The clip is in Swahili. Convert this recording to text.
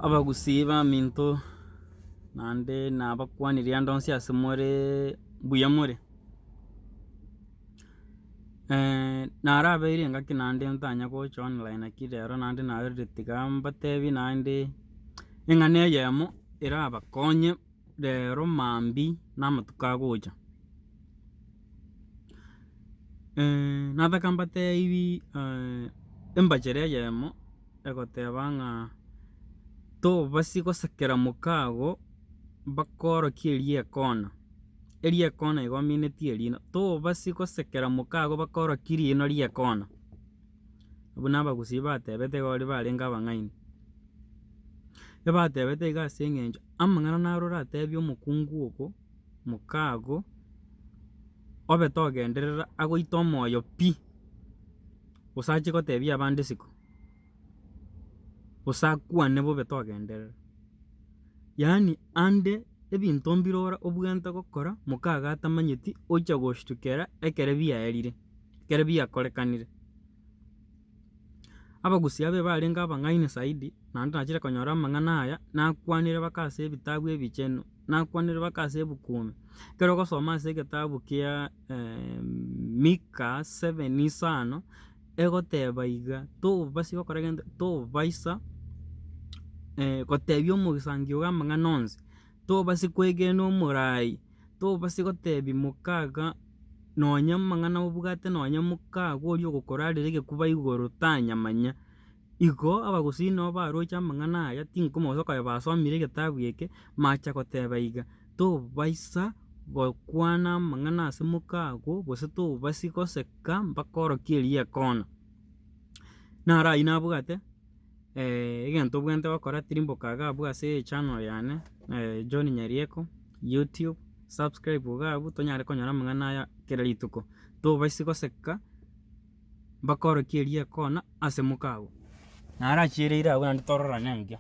abagusiba minto nande nabakwaniria ndonsi asemore buya more narabeire ngaki nande ntanya gocha online akirero nande narire tigamba tebi nande engane yemo erabakonye rero mambi namatuka gocha natakamba teibi embachere yemo egoteba ng'a to basi gosekera mukago bakorokia erie kona igomineti erino to basi gosekera mukago bakorokia ino rie kona abwo nabagusi batebete gori barenga abang'aini ebatebete iga ase eng'encho amang'ana narora atebia omokungu oko mukago obe togenderera agoita omoyo pi osache gotebia abande isiko osakwane bobe togenderera yaani ande ebinto mbirora obwente gokora mukaga atamanyeti ocha goshtukera ekere biaerire ekere biakorekanire abagusi abe barenga abang'aini zaidi naende nachire konyora amang'ana aya nakwanire baka ase ebitabu ebicheno nakwanire baka ase ebukumi ekero ogosoma ase egetabu kia Mika 7:5 egoteba iga tobasi gokora gento tobaisa gotebia omogisangio bwa amang'ana onsi tobasi kwegena omorai tobasi gotebia mukaga nonya amang'ana obwate nonya mukago oria ogokorarera egekuba igoro tanyamanya igo abagusi nabo baroche amang'ana aya tinkomoisa koeba basomire egetabu eke macha goteba iga tobaisa gokwana amang'ana ase mukago gose tobasi goseka mpaka orokie erie kona naro aywo nabwate egento bwente gokora tirimboka iga abwo ase echannel yane John Nyarieko YouTube subscribe iga abwo tonyare konyora amang'ana aya kera rituko tobasi goseka mpaka orokie erie kona ase mukago naro achiereire abwo naende tororane enkia.